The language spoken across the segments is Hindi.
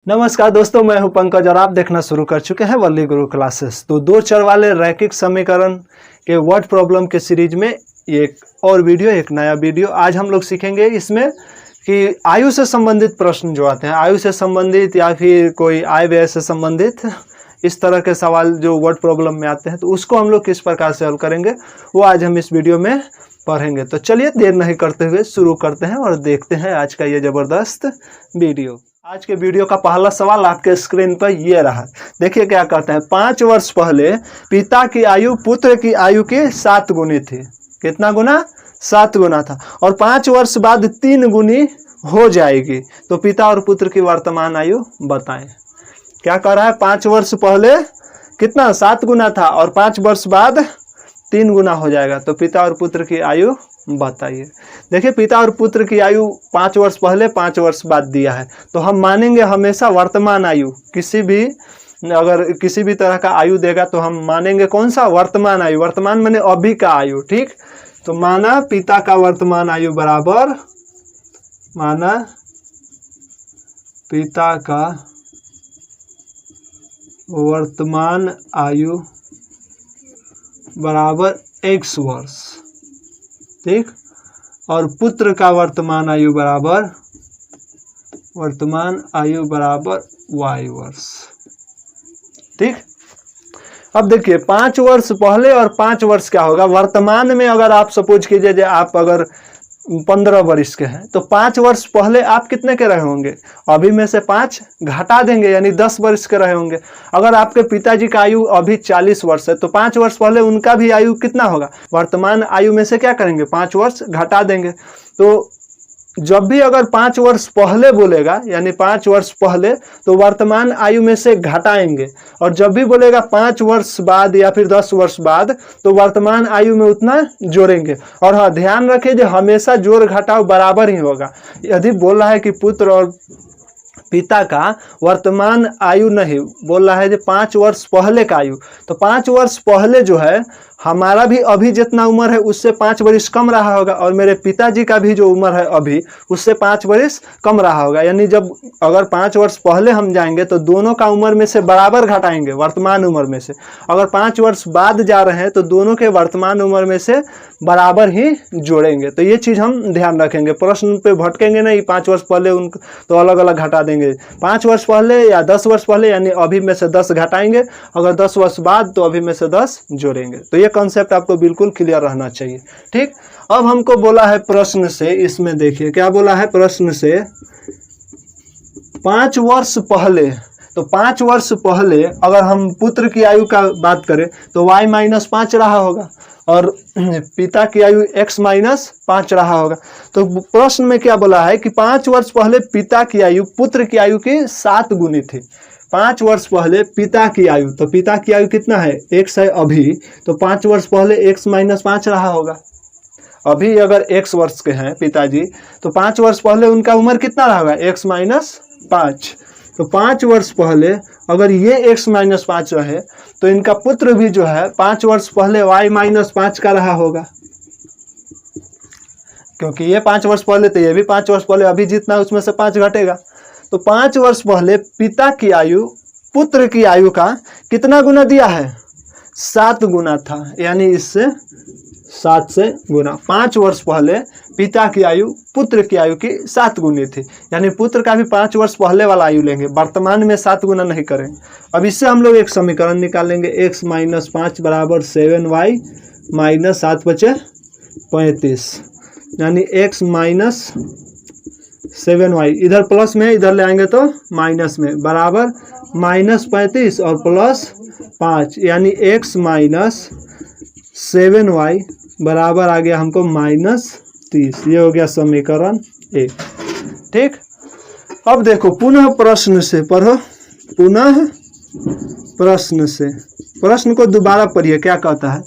नमस्कार दोस्तों, मैं हूं पंकज और आप देखना शुरू कर चुके हैं वल्ली गुरु क्लासेस। तो दो चर वाले रैखिक समीकरण के वर्ड प्रॉब्लम के सीरीज में एक और वीडियो, एक नया वीडियो। आज हम लोग सीखेंगे इसमें कि आयु से संबंधित प्रश्न जो आते हैं, आयु से संबंधित या फिर कोई आय व्यय से संबंधित इस तरह के सवाल जो वर्ड प्रॉब्लम में आते हैं, तो उसको हम लोग किस प्रकार से हल करेंगे वो आज हम इस वीडियो में पढ़ेंगे। तो चलिए देर नहीं करते हुए शुरू करते हैं और देखते हैं आज का ये ज़बरदस्त वीडियो। आज के वीडियो का पहला सवाल आपके स्क्रीन पर ये रहा। देखिए क्या कहते हैं, 5 वर्ष पहले पिता की आयु पुत्र की आयु के 7 गुनी थी। कितना गुना? 7 गुना था। और 5 वर्ष बाद 3 गुनी हो जाएगी। तो पिता और पुत्र की वर्तमान आयु बताएं। क्या कह रहा है? 5 वर्ष पहले कितना? 7 गुना था और 5 वर्ष बाद 3 गुना हो जाएगा। तो पिता और पुत्र की आयु बताइए। देखिए, पिता और पुत्र की आयु 5 वर्ष पहले 5 वर्ष बाद दिया है, तो हम मानेंगे हमेशा वर्तमान आयु। अगर किसी भी तरह का आयु देगा तो हम मानेंगे कौन सा? वर्तमान आयु। वर्तमान माने अभी का आयु। ठीक, तो माना पिता का वर्तमान आयु बराबर, माना पिता का वर्तमान आयु बराबर x वर्ष। ठीक, और पुत्र का वर्तमान आयु बराबर y वर्ष। ठीक, अब देखिए 5 वर्ष पहले और 5 वर्ष क्या होगा वर्तमान में। अगर आप सपोज कीजिए आप अगर 15 वर्ष के हैं तो 5 वर्ष पहले आप कितने के रहे होंगे? अभी में से 5 घटा देंगे यानी 10 वर्ष के रहे होंगे। अगर आपके पिताजी का आयु अभी 40 वर्ष है तो 5 वर्ष पहले उनका भी आयु कितना होगा? वर्तमान आयु में से क्या करेंगे? 5 वर्ष घटा देंगे। तो जब भी अगर 5 वर्ष पहले बोलेगा यानी 5 वर्ष पहले, तो वर्तमान आयु में से घटाएंगे। और जब भी बोलेगा 5 वर्ष बाद या फिर 10 वर्ष बाद, तो वर्तमान आयु में उतना जोड़ेंगे। और हाँ, ध्यान रखें जो हमेशा जोड़ घटाव बराबर ही होगा। यदि बोल रहा है कि पुत्र और पिता का वर्तमान आयु नहीं, बोल रहा है जो 5 वर्ष पहले का आयु, तो 5 वर्ष पहले जो है हमारा भी अभी जितना उम्र है उससे 5 वर्ष कम रहा होगा, और मेरे पिताजी का भी जो उम्र है अभी उससे 5 वर्ष कम रहा होगा। यानी जब अगर 5 वर्ष पहले हम जाएंगे तो दोनों का उम्र में से बराबर घटाएंगे वर्तमान उम्र में से। अगर 5 वर्ष बाद जा रहे हैं तो दोनों के वर्तमान उम्र में से बराबर ही जोड़ेंगे। तो ये चीज़ हम ध्यान रखेंगे, प्रश्न पे भटकेंगे नहीं। 5 वर्ष पहले उनको तो अलग अलग घटा देंगे। 5 वर्ष पहले या 10 वर्ष पहले यानी अभी में से 10 घटाएंगे, अगर 10 वर्ष बाद तो अभी में से 10 जोड़ेंगे। तो ये कॉन्सेप्ट आपको बिल्कुल क्लियर रहना चाहिए। ठीक, अब हमको बोला है प्रश्न से, इसमें देखिए क्या बोला है प्रश्न से, 5 वर्ष पहले। तो 5 वर्ष पहले अगर हम पुत्र की आयु का बात करें तो y-5 रहा होगा और पिता की आयु x-5 रहा होगा। तो प्रश्न में क्या बोला है कि 5 वर्ष पहले पिता की आयु पुत्र की आयु की 7 गुनी थी। 5 वर्ष पहले पिता की आयु, तो पिता की आयु कितना है? x है अभी, तो 5 वर्ष पहले x-5 रहा होगा। अभी अगर x वर्ष के हैं पिताजी तो 5 वर्ष पहले उनका उम्र कितना रहा होगा? x-5। तो 5 वर्ष पहले अगर ये x-5 रहे तो इनका पुत्र भी जो है 5 वर्ष पहले y-5 का रहा होगा, क्योंकि ये 5 वर्ष पहले तो ये भी 5 वर्ष पहले, अभी जितना उसमें से 5 घटेगा। तो 5 वर्ष पहले पिता की आयु पुत्र की आयु का कितना गुना दिया है? 7 गुना था, यानी इससे 7 से गुना। 5 वर्ष पहले पिता की आयु पुत्र की आयु की 7 गुनी थी, यानी पुत्र का भी 5 वर्ष पहले वाला आयु लेंगे, वर्तमान में 7 गुना नहीं करेंगे। अब इससे हम लोग एक समीकरण निकालेंगे, x-5 बराबर 7y-7 बचे 35, यानी x-7y इधर प्लस में इधर ले आएंगे तो माइनस में, बराबर -35 और +5, यानी x-7y बराबर आ गया हमको -30। ये हो गया समीकरण 1। ठीक, अब देखो पुनः प्रश्न से पढ़ो, पुनः प्रश्न से, प्रश्न को दोबारा पढ़िए क्या कहता है।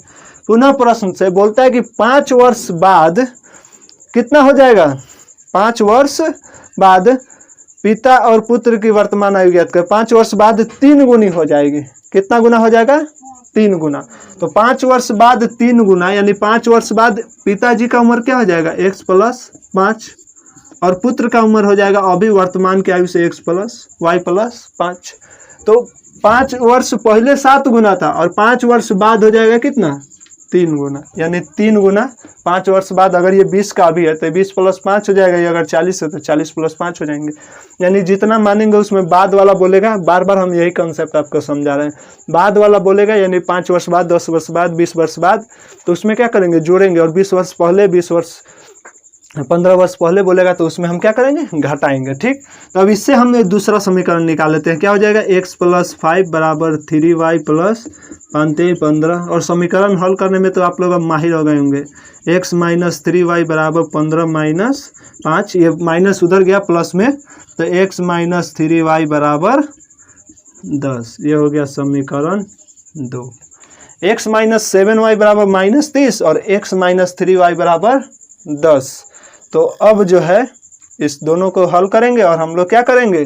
पुनः प्रश्न से बोलता है कि 5 वर्ष बाद कितना हो जाएगा? 5 वर्ष बाद पिता और पुत्र की वर्तमान आयु ज्ञात कर। 5 वर्ष बाद 3 गुनी हो जाएगी। कितना गुना हो जाएगा? 3 गुना। तो 5 वर्ष बाद 3 गुना यानी 5 वर्ष बाद पिताजी का उम्र क्या हो जाएगा? x + 5 और पुत्र का उम्र हो जाएगा अभी वर्तमान की आयु से x प्लस वाई प्लस 5। तो 5 वर्ष पहले 7 गुना था और 5 वर्ष बाद हो जाएगा कितना 3 गुना, यानी 3 गुना 5 वर्ष बाद। अगर ये 20 का भी है तो 20 प्लस 5 हो जाएगा, ये अगर 40 है तो 40 प्लस 5 हो जाएंगे। यानी जितना मानेंगे उसमें बाद वाला बोलेगा, बार बार हम यही कंसेप्ट आपको समझा रहे हैं, बाद वाला बोलेगा यानी 5 वर्ष बाद, 10 वर्ष बाद, 20 वर्ष बाद, तो उसमें क्या करेंगे जोड़ेंगे। और 20 वर्ष पहले, 15 वर्ष पहले बोलेगा तो उसमें हम क्या करेंगे घटाएंगे। ठीक, तो अब इससे हम दूसरा समीकरण निकाल लेते हैं। क्या हो जाएगा x प्लस 5 बराबर 3y प्लस 15। और समीकरण हल करने में तो आप लोग अब माहिर हो गए होंगे। x माइनस 3y बराबर 15 माइनस 5, ये माइनस उधर गया प्लस में, तो x माइनस 3y बराबर 10, ये हो गया समीकरण 2। x माइनस 7y बराबर माइनस 30 और x माइनस 3y बराबर 10। तो अब जो है इस दोनों को हल करेंगे और हम लोग क्या करेंगे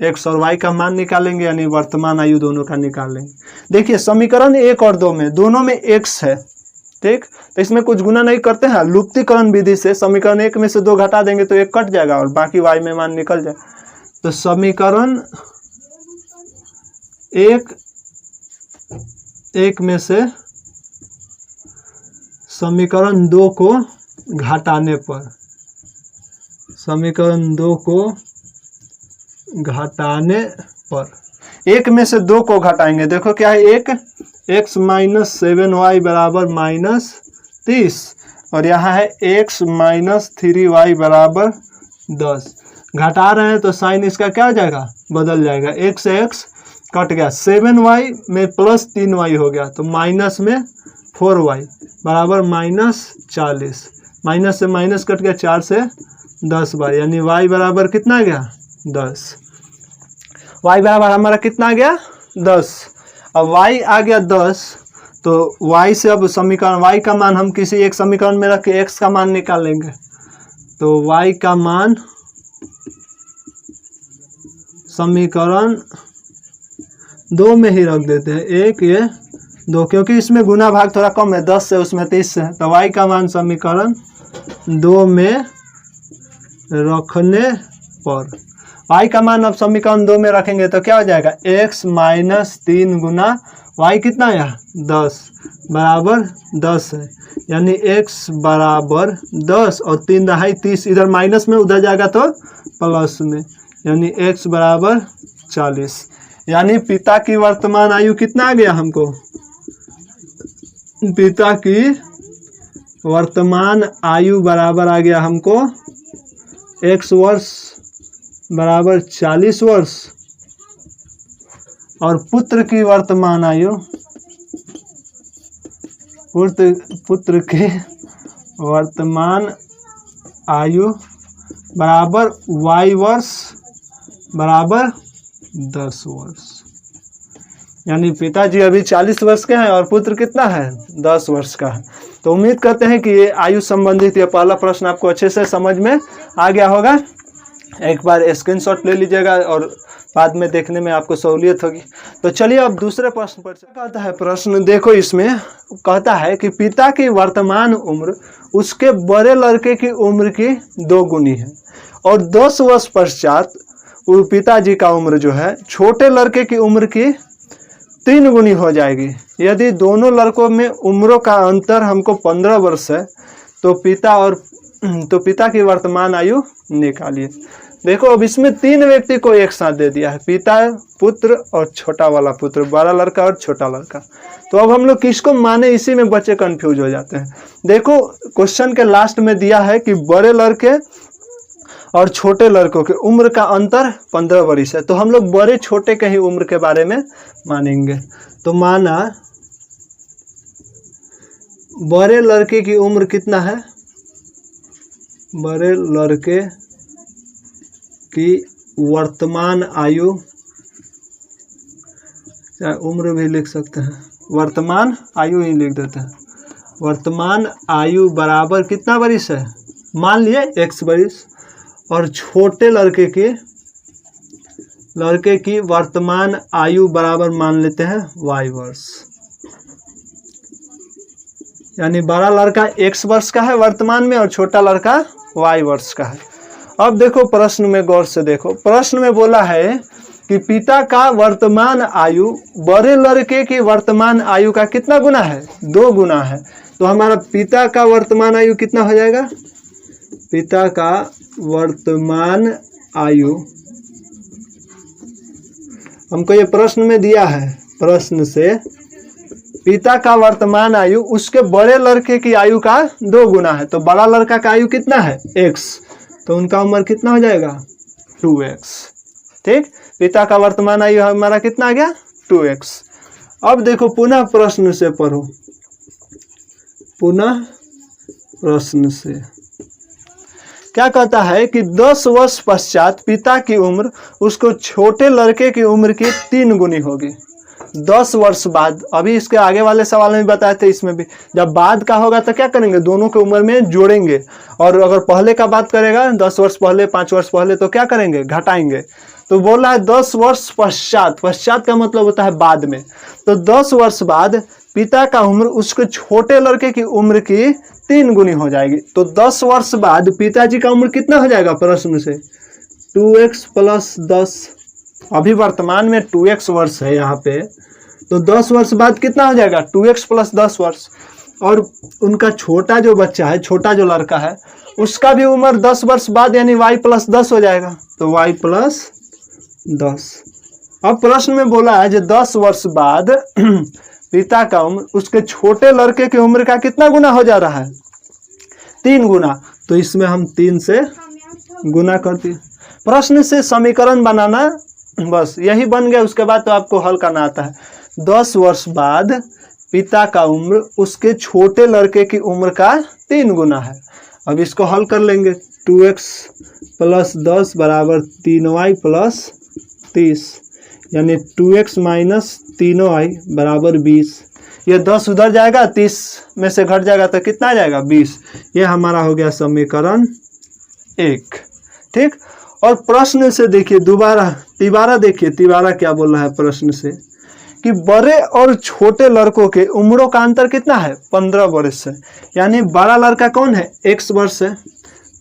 x और y का मान निकालेंगे, यानी वर्तमान आयु दोनों का निकालेंगे। देखिए समीकरण 1 और 2 में दोनों में x है। ठीक, तो इसमें कुछ गुना नहीं करते हैं, लुप्तीकरण विधि से समीकरण 1 में से 2 घटा देंगे तो 1 कट जाएगा और बाकी y में मान निकल जाए। तो समीकरण 1 में से समीकरण 2 को घटाने पर, समीकरण 2 को घटाने पर 1 में से 2 को घटाएंगे। देखो क्या है, एक x माइनस 7y बराबर माइनस 30 और यहाँ है x माइनस 3y बराबर 10। घटा रहे हैं तो साइन इसका क्या हो जाएगा, बदल जाएगा, x से x कट गया, 7y में प्लस 3y हो गया, तो माइनस में 4y बराबर माइनस 40। माइनस से माइनस कट गया, 4 से 10 बार, यानी y बराबर कितना आ गया 10। y बराबर हमारा कितना आ गया 10। अब y आ गया 10, तो y से अब समीकरण y का मान हम किसी एक समीकरण में रख के x का मान निकालेंगे। तो y का मान समीकरण 2 में ही रख देते हैं, 1 ये 2, क्योंकि इसमें गुना भाग थोड़ा कम है, 10 से उसमें 30 से, तो y का मान समीकरण 2 में रखने पर, y का मान अब समीकरण 2 में रखेंगे तो क्या हो जाएगा, x माइनस 3 गुना y कितना आया 10 बराबर 10 है, यानी x बराबर 10 और 3 दहाई 30, इधर माइनस में उधर जाएगा तो प्लस में, यानी x बराबर 40। यानी पिता की वर्तमान आयु कितना आ गया हमको, पिता की वर्तमान आयु बराबर आ गया हमको x वर्ष बराबर 40 वर्ष और पुत्र की वर्तमान आयु, पुत्र की वर्तमान आयु बराबर y वर्ष बराबर 10 वर्ष। यानी पिताजी अभी 40 वर्ष के हैं और पुत्र कितना है 10 वर्ष का है। तो उम्मीद करते हैं कि ये आयु संबंधित ये पहला प्रश्न आपको अच्छे से समझ में आ गया होगा। एक बार स्क्रीनशॉट ले लीजिएगा और बाद में देखने में आपको सहूलियत होगी। तो चलिए अब दूसरे प्रश्न पर कहता है, प्रश्न देखो, इसमें कहता है कि पिता की वर्तमान उम्र उसके बड़े लड़के की उम्र की 2 गुनी है और 10 वर्ष पश्चात पिताजी का उम्र जो है छोटे लड़के की उम्र की 3 गुनी हो जाएगी। यदि दोनों लड़कों में उम्रों का अंतर हमको 15 वर्ष है तो पिता की वर्तमान आयु निकालिए। देखो अब इसमें 3 व्यक्ति को एक साथ दे दिया है, पिता, पुत्र और छोटा वाला पुत्र, बड़ा लड़का और छोटा लड़का। तो अब हम लोग किसको माने, इसी में बच्चे कंफ्यूज हो जाते हैं। देखो क्वेश्चन के लास्ट में दिया है कि बड़े लड़के और छोटे लड़कों के उम्र का अंतर 15 वर्ष है, तो हम लोग बड़े छोटे के ही उम्र के बारे में मानेंगे। तो माना बड़े लड़के की उम्र कितना है, बड़े लड़के की वर्तमान आयु, या उम्र भी लिख सकते हैं, वर्तमान आयु ही लिख देते हैं। वर्तमान आयु बराबर कितना वर्ष है, मान लिए x वर्ष, और छोटे लड़के की वर्तमान आयु बराबर मान लेते हैं y वर्ष। यानी बड़ा लड़का x वर्ष का है वर्तमान में और छोटा लड़का y वर्ष का है। अब देखो प्रश्न में गौर से देखो, प्रश्न में बोला है कि पिता का वर्तमान आयु बड़े लड़के की वर्तमान आयु का कितना गुना है? 2 गुना है। तो हमारा पिता का वर्तमान आयु कितना हो जाएगा? पिता का वर्तमान आयु हमको ये प्रश्न में दिया है, प्रश्न से पिता का वर्तमान आयु उसके बड़े लड़के की आयु का 2 गुना है। तो बड़ा लड़का का आयु कितना है? x, तो उनका उम्र कितना हो जाएगा? 2x। ठीक, पिता का वर्तमान आयु हमारा कितना आ गया? 2x। अब देखो पुनः प्रश्न से पढ़ो, पुनः प्रश्न से क्या कहता है कि 10 वर्ष पश्चात पिता की उम्र उसको छोटे लड़के की उम्र की 3 गुनी होगी। 10 वर्ष बाद, अभी इसके आगे वाले सवाल में बताए थे, इसमें भी जब बाद का होगा तो क्या करेंगे? दोनों के उम्र में जोड़ेंगे। और अगर पहले का बात करेगा 10 वर्ष पहले 5 वर्ष पहले तो क्या करेंगे? घटाएंगे। तो बोल रहा है 10 वर्ष पश्चात, पश्चात का मतलब होता है बाद में। तो 10 वर्ष बाद पिता का उम्र उसके छोटे लड़के की उम्र की 3 गुनी हो जाएगी। तो 10 वर्ष बाद पिताजी का उम्र कितना हो जाएगा? प्रश्न से 2x + 10, अभी वर्तमान में 2x वर्ष है यहाँ पे, तो 10 वर्ष बाद कितना हो जाएगा? 2x + 10 वर्ष। और उनका छोटा जो बच्चा है, छोटा जो लड़का है, उसका भी उम्र 10 वर्ष बाद यानी y + 10 हो जाएगा। तो y + 10। अब प्रश्न में बोला है जो 10 वर्ष बाद पिता का उम्र उसके छोटे लड़के की उम्र का कितना गुना हो जा रहा है? 3 गुना। तो इसमें हम 3 से गुना करते हैं। प्रश्न से समीकरण बनाना, बस यही बन गया। उसके बाद तो आपको हल करना आता है। 10 वर्ष बाद पिता का उम्र उसके छोटे लड़के की उम्र का 3 गुना है। अब इसको हल कर लेंगे। 2x + 10 = 3y + 30, यानी 2x - 3y = 20। ये 10 उधर जाएगा, 30 में से घट जाएगा तो कितना आ जाएगा? 20। ये हमारा हो गया समीकरण 1। ठीक, और प्रश्न से देखिए तिबारा देखिए, तिबारा क्या बोल रहा है प्रश्न से कि बड़े और छोटे लड़कों के उम्रों का अंतर कितना है? 15 वर्ष है। यानी बड़ा लड़का कौन है? x वर्ष है,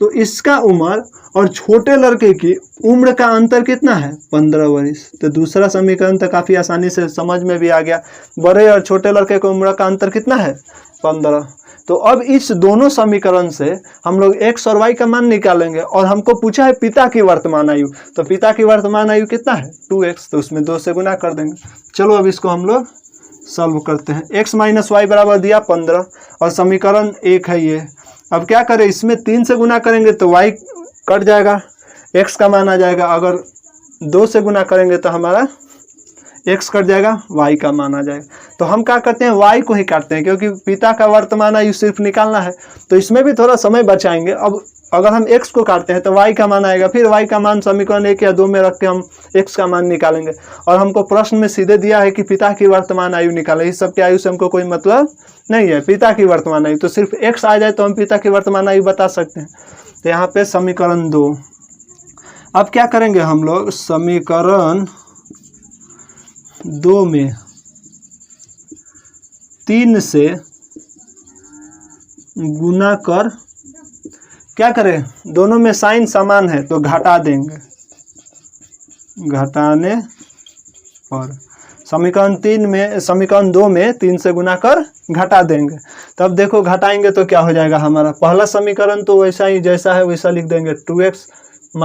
तो इसका उम्र और छोटे लड़के की उम्र का अंतर कितना है? 15 वर्ष। तो दूसरा समीकरण तो काफ़ी आसानी से समझ में भी आ गया। बड़े और छोटे लड़के की उम्र का अंतर कितना है? 15। तो अब इस दोनों समीकरण से हम लोग x और y का मान निकालेंगे। और हमको पूछा है पिता की वर्तमान आयु, तो पिता की वर्तमान आयु कितना है? 2x, तो उसमें 2 से गुना कर देंगे। चलो अब इसको हम लोग सॉल्व करते हैं। x - y बराबर दिया 15 और समीकरण 1 है ये। अब क्या करें, इसमें 3 से गुना करेंगे तो y कट जाएगा, x का मान आ जाएगा। अगर 2 से गुना करेंगे तो हमारा x कट जाएगा, y का मान आ जाएगा। तो हम क्या करते हैं? y को ही काटते हैं, क्योंकि पिता का वर्तमान आयु सिर्फ निकालना है, तो इसमें भी थोड़ा समय बचाएंगे। अब अगर हम x को काटते हैं तो y का मान आएगा, फिर y का मान समीकरण 1 या 2 में रख के हम x का मान निकालेंगे। और हमको प्रश्न में सीधे दिया है कि पिता की वर्तमान आयु निकालें। इस सब की आयु से हमको कोई मतलब नहीं है। पिता की वर्तमान आयु तो सिर्फ x आ जाए तो हम पिता की वर्तमान आयु बता सकते हैं। तो यहाँ पे समीकरण 2। अब क्या करेंगे हम लोग? समीकरण 2 में 3 से गुना कर, क्या करें? दोनों में साइन समान है तो घटा देंगे। घटाने पर समीकरण 2 में 3 से गुना कर घटा देंगे। तब देखो घटाएंगे तो क्या हो जाएगा हमारा? पहला समीकरण तो वैसा ही जैसा है वैसा लिख देंगे। 2x -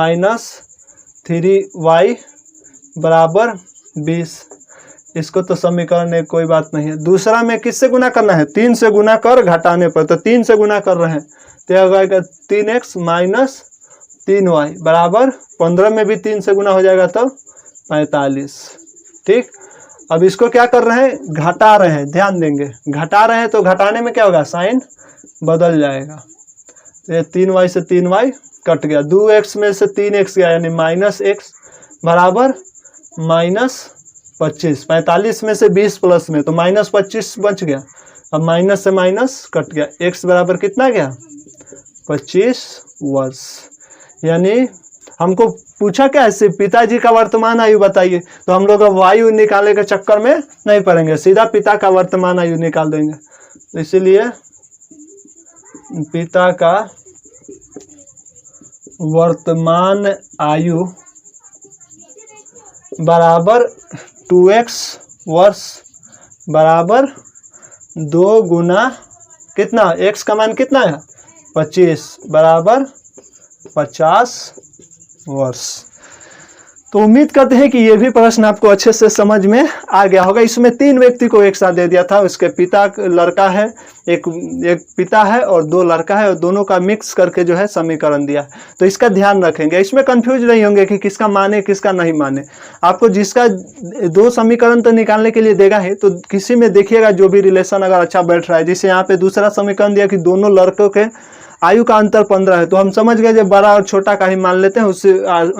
3y = 20। इसको तो समीकरण 1 कोई बात नहीं है। दूसरा में किससे गुना करना है? 3 से गुना कर घटाने पर, तो 3 से गुना कर रहे हैं तो यह आएगा 3x - 3y = 15 में भी 3 से गुना हो जाएगा तो 45। ठीक, अब इसको क्या कर रहे हैं? घटा रहे हैं। ध्यान देंगे, घटा रहे हैं तो घटाने में क्या होगा? साइन बदल जाएगा। तो ये 3y से 3y कट गया, 2x में से 3x गया यानी -x बराबर -25। 45 में से 20 प्लस में तो -25 बच गया। अब माइनस से माइनस कट गया, x बराबर कितना गया? 25 वर्ष। यानी हमको पूछा क्या है? सिर्फ पिताजी का वर्तमान आयु बताइए, तो हम लोग अब आयु निकालने के चक्कर में नहीं पड़ेंगे, सीधा पिता का वर्तमान आयु निकाल देंगे। तो इसीलिए पिता का वर्तमान आयु बराबर 2x वर्ष बराबर 2 गुना कितना, x का मान कितना है 25 बराबर 50 वर्ष। तो उम्मीद करते हैं कि ये भी प्रश्न आपको अच्छे से समझ में आ गया होगा। इसमें 3 व्यक्ति को एक साथ दे दिया था, उसके पिता लड़का है, एक पिता है और 2 लड़का है, और दोनों का मिक्स करके जो है समीकरण दिया। तो इसका ध्यान रखेंगे, इसमें कंफ्यूज नहीं होंगे कि किसका माने किसका नहीं माने। आपको जिसका 2 समीकरण तो निकालने के लिए देगा ही, तो किसी में देखिएगा जो भी रिलेशन अगर अच्छा बैठ रहा है। जैसे यहाँ पे दूसरा समीकरण दिया कि दोनों लड़कों के आयु का अंतर 15 है, तो हम समझ गए जब बड़ा और छोटा का ही मान लेते हैं, उससे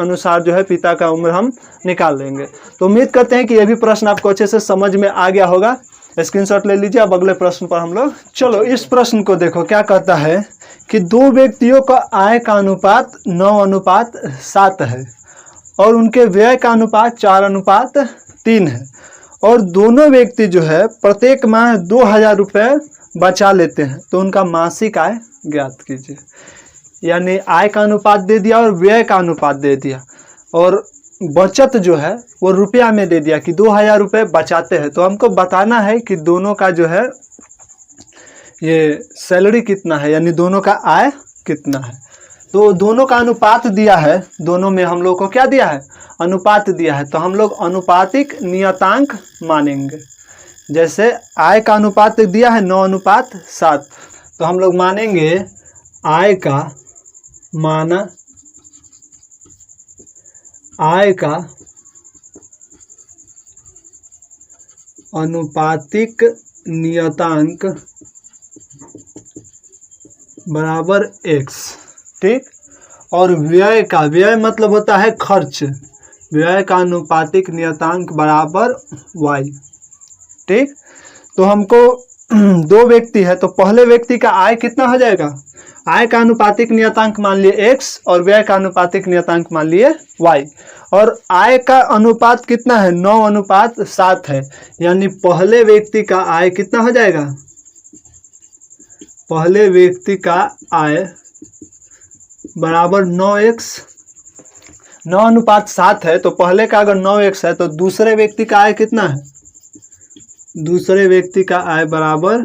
अनुसार जो है पिता का उम्र हम निकाल लेंगे। तो उम्मीद करते हैं कि यह भी प्रश्न आपको अच्छे से समझ में आ गया होगा। स्क्रीनशॉट ले लीजिए। अब अगले प्रश्न पर हम लोग चलो। इस प्रश्न को देखो, क्या कहता है कि 2 व्यक्तियों का आय का अनुपात 9:7 है और उनके व्यय का अनुपात 4:3 है, और दोनों व्यक्ति जो है प्रत्येक माह 2000 रुपये बचा लेते हैं, तो उनका मासिक आय ज्ञात कीजिए। यानी आय का अनुपात दे दिया और व्यय का अनुपात दे दिया, और बचत जो है वो रुपया में दे दिया कि 2000 रुपये बचाते हैं। तो हमको बताना है कि दोनों का जो है ये सैलरी कितना है, यानी दोनों का आय कितना है। तो दोनों का अनुपात दिया है, दोनों में हम लोग को क्या दिया है, अनुपात दिया है। तो हम लोग अनुपातिक नियतांक मानेंगे। जैसे आय का अनुपात दिया है 9:7, तो हम लोग मानेंगे आय का अनुपातिक नियतांक बराबर x, ठीक। और व्यय का, व्यय मतलब होता है खर्च, व्यय का अनुपातिक नियतांक बराबर y, ठीक। तो हमको 2 व्यक्ति है, तो पहले व्यक्ति का आय कितना हो जाएगा, आय का अनुपातिक नियतांक मान लिए x और व्यय का अनुपातिक नियतांक मान लिए y। और आय का अनुपात कितना है, 9:7 है, यानी पहले व्यक्ति का आय कितना हो जाएगा, पहले व्यक्ति का आय बराबर 9x, 9:7 है, तो पहले का अगर 9x है तो दूसरे व्यक्ति का आय कितना है, दूसरे व्यक्ति का आय बराबर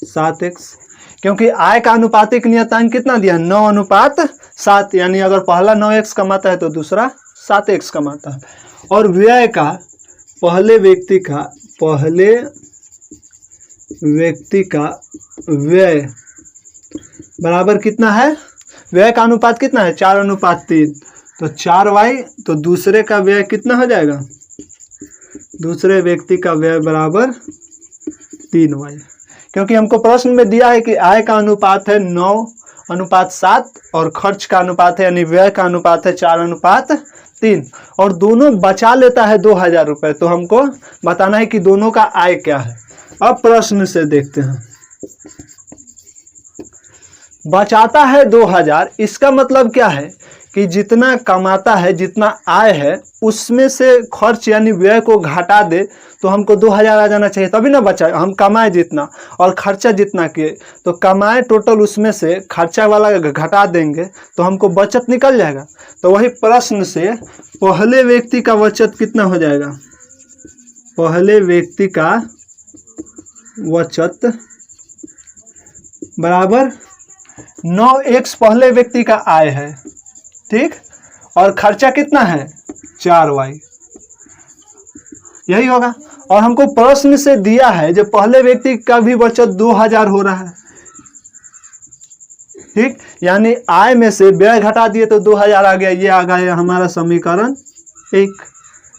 7x, क्योंकि आय का अनुपातिक नियतांक कितना दिया, 9:7, यानी अगर पहला 9x कमाता है तो दूसरा 7x कमाता है। और व्यय का, पहले व्यक्ति का व्यय बराबर कितना है, व्यय का अनुपात कितना है 4:3, तो 4y, तो दूसरे का व्यय कितना हो जाएगा, दूसरे व्यक्ति का व्यय बराबर 3y। क्योंकि हमको प्रश्न में दिया है कि आय का अनुपात है 9:7 और खर्च का अनुपात है, यानी व्यय का अनुपात है 4:3, और दोनों बचा लेता है 2000 रुपये। तो हमको बताना है कि दोनों का आय क्या है। अब प्रश्न से देखते हैं, बचाता है 2000, इसका मतलब क्या है कि जितना कमाता है, जितना आय है, उसमें से खर्च यानी व्यय को घटा दे तो हमको 2000 आ जाना चाहिए, तभी ना बचा। हम कमाए जितना और खर्चा जितना किए, तो कमाए टोटल, उसमें से खर्चा वाला घटा देंगे तो हमको बचत निकल जाएगा। तो वही प्रश्न से पहले व्यक्ति का बचत कितना हो जाएगा, पहले व्यक्ति का बचत बराबर 9x पहले व्यक्ति का आय है, ठीक, और खर्चा कितना है 4y, यही होगा। और हमको प्रश्न से दिया है जो पहले व्यक्ति का भी बचत 2000 हो रहा है, ठीक, यानी आय में से व्यय घटा दिए तो 2000 आ गया, ये आ गया हमारा समीकरण 1,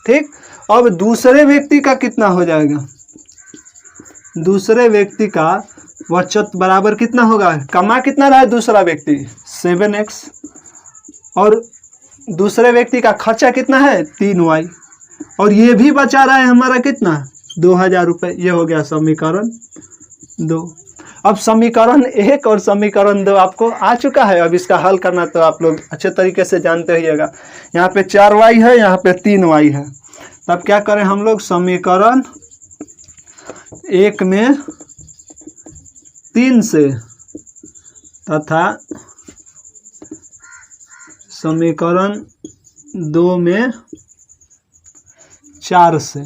ठीक। अब दूसरे व्यक्ति का कितना हो जाएगा, दूसरे व्यक्ति का बचत बराबर कितना होगा, कमा कितना रहा है दूसरा व्यक्ति 7x, और दूसरे व्यक्ति का खर्चा कितना है 3y, और ये भी बचा रहा है हमारा कितना 2000 रुपये। ये हो गया समीकरण 2। अब समीकरण 1 और समीकरण 2 आपको आ चुका है। अब इसका हल करना तो आप लोग अच्छे तरीके से जानते होइएगा। यहाँ पे 4y है, यहाँ पे 3y है। तब क्या करें हम लोग, समीकरण 1 में 3 से तथा समीकरण 2 में 4 से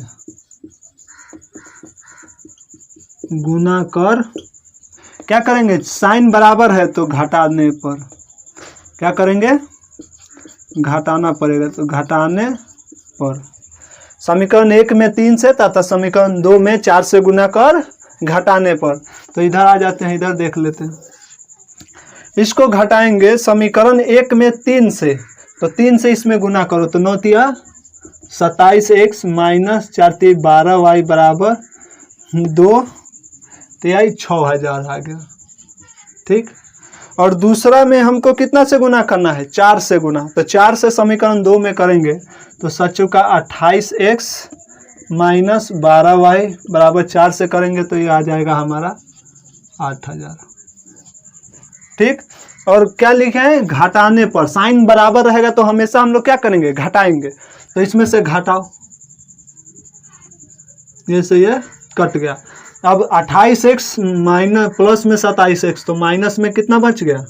गुना कर, क्या करेंगे, साइन बराबर है तो घटाने पर क्या करेंगे, घटाना पड़ेगा, तो घटाने पर समीकरण 1 में 3 से तथा समीकरण 2 में 4 से गुना कर घटाने पर। तो इधर आ जाते हैं, इधर देख लेते हैं, इसको घटाएंगे समीकरण 1 में 3 से, तो 3 से इसमें गुना करो तो 9 तिया 27x माइनस 4 तिया 12y बराबर 2 तिहाई 6000 आ गया। ठीक, और दूसरा में हमको कितना से गुना करना है, 4 से गुना, तो 4 से समीकरण 2 में करेंगे तो सच्चू का 28x माइनस 12y बराबर 4 से करेंगे तो ये आ जाएगा हमारा 8000। ठीक, और क्या लिखे हैं, घटाने पर, साइन बराबर रहेगा तो हमेशा हम लोग क्या करेंगे, घटाएंगे, तो इसमें से घटाओ, ये से ये कट गया। अब 28x माइनस प्लस में 27x, तो माइनस में कितना बच गया,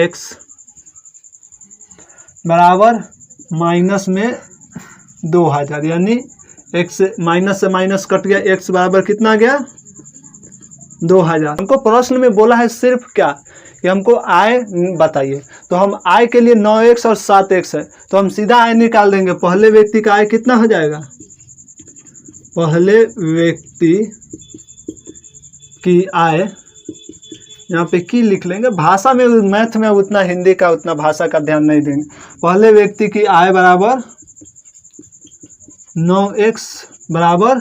x बराबर माइनस में 2000, यानी x से माइनस कट गया, x बराबर कितना गया 2000। हमको प्रश्न में बोला है सिर्फ क्या कि हमको आय बताइए, तो हम आय के लिए 9x और 7x है, तो हम सीधा आय निकाल देंगे। पहले व्यक्ति का आय कितना हो जाएगा, पहले व्यक्ति की आय, यहाँ पे की लिख लेंगे, भाषा में मैथ में उतना हिंदी का उतना भाषा का ध्यान नहीं देंगे। पहले व्यक्ति की आय बराबर 9x बराबर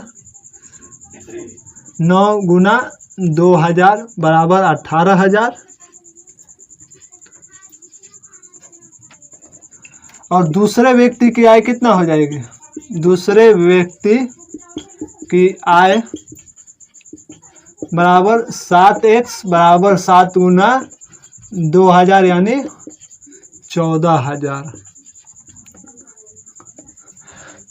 9 गुना 2000 बराबर 18000, और दूसरे व्यक्ति की आय कितना हो जाएगी, दूसरे व्यक्ति की आय बराबर 7x बराबर 7 गुना 2000 यानी 14000।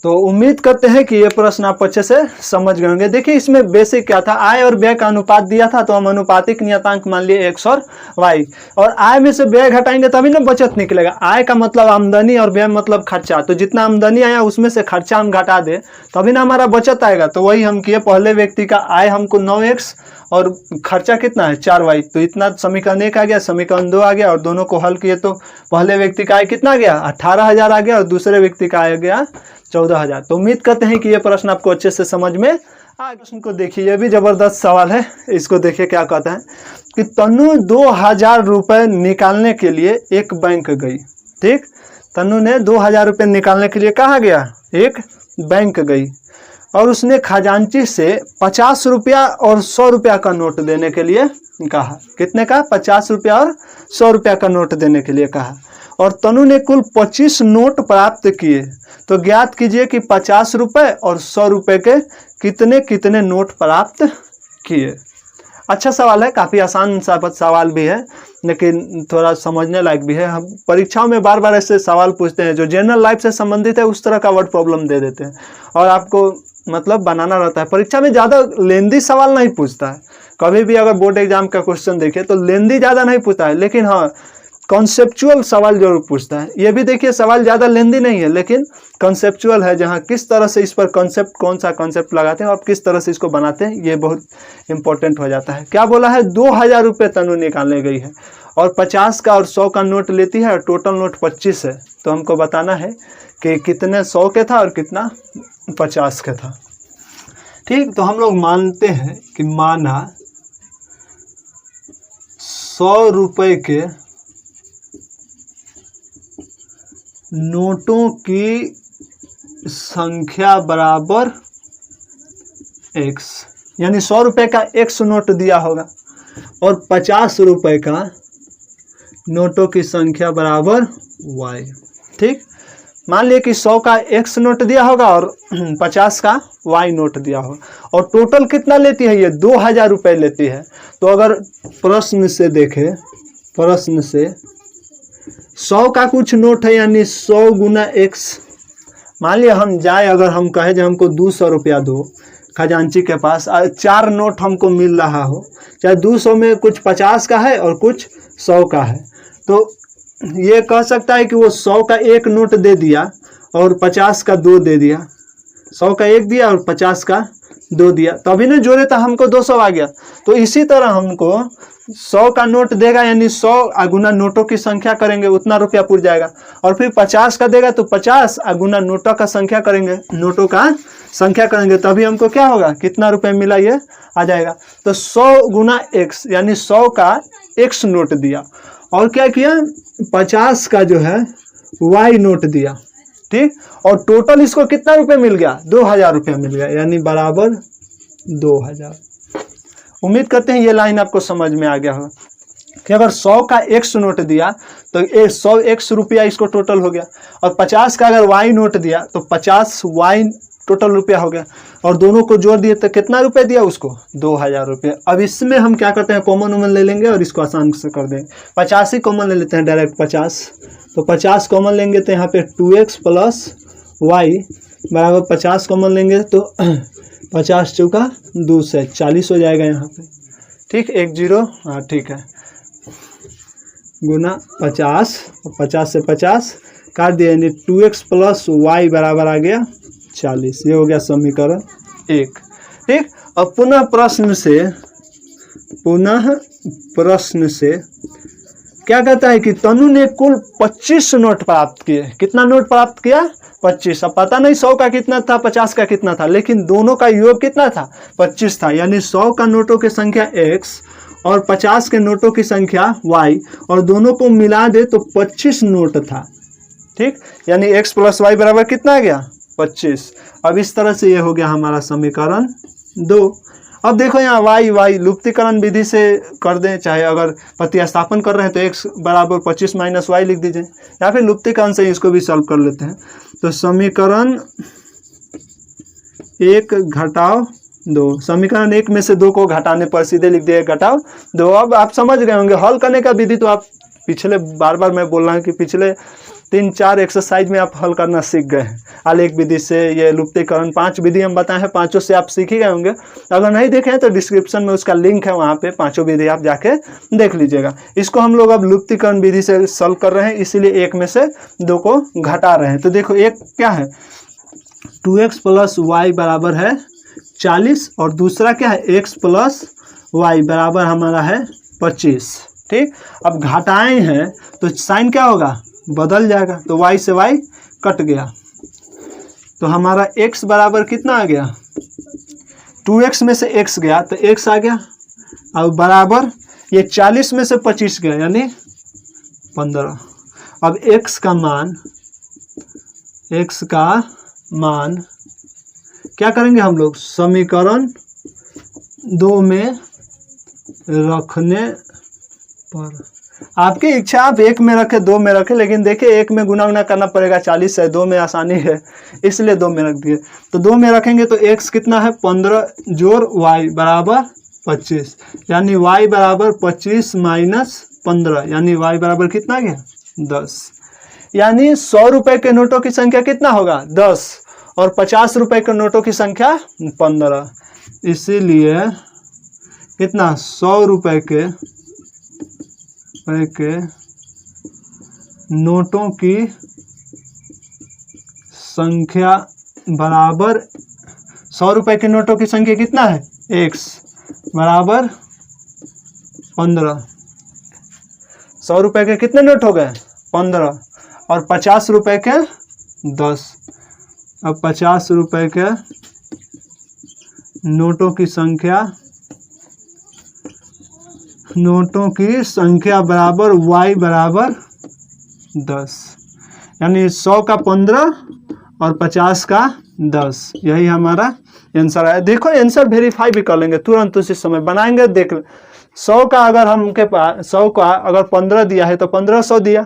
तो उम्मीद करते हैं कि ये प्रश्न आप अच्छे से समझ गए होंगे। देखिए इसमें बेसिक क्या था, आय और व्यय का अनुपात दिया था, तो हम अनुपातिक नियतांक मान लिए x और y, और आय में से व्यय घटाएंगे तभी ना बचत निकलेगा। आय का मतलब आमदनी और व्यय मतलब खर्चा, तो जितना आमदनी आया उसमें से खर्चा हम घटा दे तभी ना हमारा बचत आएगा। तो वही हम किए, पहले व्यक्ति का आय हमको 9x और खर्चा कितना है 4y, तो इतना समीकरण 1 आ गया, समीकरण 2 आ गया, और दोनों को हल किए तो पहले व्यक्ति का आय कितना गया 18000 आ गया, और दूसरे व्यक्ति का आय गया 14000। तो उम्मीद करते हैं कि ये प्रश्न आपको अच्छे से समझ में आ। प्रश्न को देखिए, ये भी जबरदस्त सवाल है, इसको देखिए क्या कहता है कि तनु 2000 रुपये निकालने के लिए एक बैंक गई। ठीक, तनु ने 2000 रुपये निकालने के लिए कहाँ गया, एक बैंक गई, और उसने खजांची से 50 रुपया और 100 रुपया का नोट देने के लिए कहा। कितने का, 50 रुपया और 100 रुपया का नोट देने के लिए कहा, और तनु ने कुल 25 नोट प्राप्त किए। तो ज्ञात कीजिए कि 50 रुपये और 100 रुपये के कितने कितने नोट प्राप्त किए। अच्छा सवाल है, काफ़ी आसान सवाल भी है, लेकिन थोड़ा समझने लायक भी है। हम परीक्षाओं में बार बार ऐसे सवाल पूछते हैं जो जनरल लाइफ से संबंधित है, उस तरह का वर्ड प्रॉब्लम दे देते हैं, और आपको मतलब बनाना रहता है। परीक्षा में ज़्यादा लेंदी सवाल नहीं पूछता है, कभी भी अगर बोर्ड एग्जाम का क्वेश्चन देखे तो लेंदी ज़्यादा नहीं पूछता है, लेकिन हाँ कॉन्सेप्चुअल सवाल जरूर पूछता है। ये भी देखिए सवाल ज़्यादा लेंदी नहीं है, लेकिन कॉन्सेप्चुअल है, जहाँ किस तरह से इस पर कॉन्सेप्ट, कौन सा कॉन्सेप्ट लगाते हैं और किस तरह से इसको बनाते हैं, ये बहुत इंपॉर्टेंट हो जाता है। क्या बोला है, 2000 रुपये तनु निकालने गई है, और 50 का और 100 का नोट लेती है, और टोटल नोट 25 है। तो हमको बताना है कि कितने 100 के था और कितना 50 का था। ठीक, तो हम लोग मानते हैं कि माना 100 रुपये के नोटों की संख्या बराबर x, यानी 100 रुपये का x नोट दिया होगा, और 50 रुपये का नोटों की संख्या बराबर y। ठीक, मान लिया कि 100 का x नोट दिया होगा और 50 का y नोट दिया होगा, और टोटल कितना लेती है, ये 2000 रुपये लेती है। तो अगर प्रश्न से देखें, प्रश्न से 100 का कुछ नोट है, यानी 100 गुना x, मान लिया हम जाए, अगर हम कहे जो हमको 200 रुपया दो, खजांची के पास 4 नोट हमको मिल रहा हो, चाहे 200 में कुछ 50 का है और कुछ 100 का है, तो ये कह सकता है कि वो 100 का एक नोट दे दिया और 50 का 2 दे दिया, 100 का 1 दिया और 50 का 2 दिया, तो अभी नहीं जोड़े तो हमको 200 आ गया। तो इसी तरह हमको 100 का नोट देगा यानी 100 गुना नोटों की संख्या करेंगे उतना रुपया पुर जाएगा, और फिर 50 का देगा तो 50 गुना नोटों का संख्या करेंगे, नोटों का संख्या करेंगे, तभी हमको क्या होगा, कितना रुपया मिला ये आ जाएगा। तो 100 गुना x यानी 100 का x नोट दिया, और क्या किया 50 का जो है y नोट दिया, ठीक, और टोटल इसको कितना रुपये मिल गया, 2000 रुपया मिल गया, यानी बराबर 2000। उम्मीद करते हैं ये लाइन आपको समझ में आ गया होगा कि अगर 100 का x नोट दिया तो 100 x रुपया इसको टोटल हो गया, और 50 का अगर y नोट दिया तो 50 y टोटल रुपया हो गया, और दोनों को जोड़ दिए तो कितना रुपया दिया उसको, 2000 रुपये। अब इसमें हम क्या करते हैं, कॉमन वॉमन ले लेंगे और इसको आसान से कर देंगे। 50 ही कॉमन ले लेते हैं डायरेक्ट 50, तो 50 कॉमन लेंगे तो यहाँ पे 2x प्लस y बराबर 50 कॉमन लेंगे तो 50 चौका 2 से 40 हो जाएगा यहाँ पे, ठीक, 1 0, हाँ ठीक है, गुना 50, और 50 से 50 काट दिया, यानी 2x प्लस y बराबर आ गया 40। ये हो गया समीकरण 1, ठीक। अब पुनः प्रश्न से क्या कहता है कि तनु ने कुल 25 नोट प्राप्त किए। कितना नोट प्राप्त किया, 25। अब पता नहीं 100 का कितना था, 50 का कितना था, लेकिन दोनों का योग कितना था, 25 था, यानी 100 का नोटों की संख्या x और 50 के नोटों की संख्या y, और दोनों को मिला दे तो 25 नोट था, ठीक, यानी x प्लस y बराबर कितना आ गया, 25। अब इस तरह से ये हो गया हमारा समीकरण 2। अब देखो यहाँ y लुप्तीकरण विधि से कर दें, चाहे अगर प्रतिस्थापन कर रहे हैं तो x बराबर 25 माइनस y लिख दीजिए, या फिर लुप्तीकरण से इसको भी सॉल्व कर लेते हैं। तो समीकरण 1 घटाव 2, समीकरण 1 में से 2 को घटाने पर सीधे लिख दिए घटाव 2। अब आप समझ गए होंगे हल करने का विधि, तो आप पिछले बार मैं बोल रहा हूँ कि पिछले 3-4 एक्सरसाइज में आप हल करना सीख गए हैं। आलेख विधि से ये लुप्तीकरण 5 विधि हम बताए हैं, 5 से आप सीख ही गए होंगे। अगर नहीं देखे हैं तो डिस्क्रिप्शन में उसका लिंक है, वहाँ पे 5 विधि आप जाके देख लीजिएगा। इसको हम लोग अब लुप्तीकरण विधि से सॉल्व कर रहे हैं, इसीलिए 1 में से 2 को घटा रहे हैं। तो देखो एक क्या है, 2x प्लस y बराबर है 40, और दूसरा क्या है, x प्लस y बराबर हमारा है 25, ठीक। अब घटाए हैं तो साइन क्या होगा, बदल जाएगा, तो y से y कट गया, तो हमारा x बराबर कितना आ गया, 2x में से x गया तो x आ गया, अब बराबर ये 40 में से 25 गया यानी 15। अब x का मान क्या करेंगे हम लोग, समीकरण 2 में रखने पर, आपकी इच्छा आप 1 में रखें 2 में रखें, लेकिन देखिए 1 में गुना करना पड़ेगा 40 है, 2 में आसानी है इसलिए 2 में रख दिए। तो 2 में रखेंगे तो x कितना है 15 जोड़ y बराबर 25, यानी y बराबर 25 माइनस 15, यानी y बराबर कितना गया 10। यानी 100 रुपए के नोटों की संख्या कितना होगा 10, और 50 रुपए के नोटों की संख्या 15, इसीलिए कितना 100 रुपए के नोटों की संख्या बराबर 100 रुपए के नोटों की संख्या कितना है x बराबर 15। 100 रुपए के कितने नोट हो गए 15, और 50 रुपए के 10। अब 50 रुपए के नोटों की संख्या बराबर y बराबर 10, यानी 100 का 15 और 50 का 10, यही हमारा आंसर है। देखो आंसर वेरीफाई भी कर लेंगे तुरंत उसी समय बनाएंगे। देख 100 का अगर हमके पास 100 का अगर 15 दिया है तो 1500 दिया,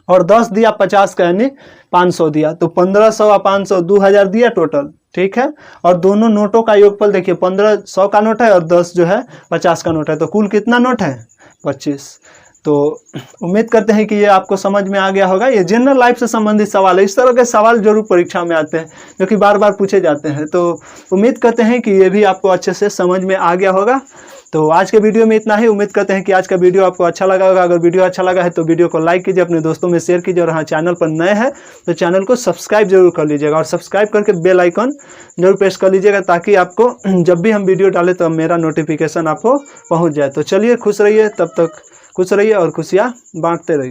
और 10 दिया 50 का यानी 500 दिया, तो 1500 और 500 2000 दिया टोटल, ठीक है। और दोनों नोटों का योगफल देखिए, 15 100 का नोट है और 10 जो है 50 का नोट है, तो कुल कितना नोट है 25। तो उम्मीद करते हैं कि ये आपको समझ में आ गया होगा। ये जनरल लाइफ से संबंधित सवाल है, इस तरह के सवाल जरूर परीक्षा में आते हैं जो कि बार बार पूछे जाते हैं। तो उम्मीद करते हैं कि ये भी आपको अच्छे से समझ में आ गया होगा। तो आज के वीडियो में इतना ही। उम्मीद करते हैं कि आज का वीडियो आपको अच्छा लगा होगा। अगर वीडियो अच्छा लगा है तो वीडियो को लाइक कीजिए, अपने दोस्तों में शेयर कीजिए, और हाँ, चैनल पर नए हैं तो चैनल को सब्सक्राइब जरूर कर लीजिएगा, और सब्सक्राइब करके बेल आइकन जरूर प्रेस कर लीजिएगा, ताकि आपको जब भी हम वीडियो डालें तो मेरा नोटिफिकेशन आपको पहुँच जाए। तो चलिए, खुश रहिए, तब तक खुश रहिए और खुशियाँ बांटते रहिए।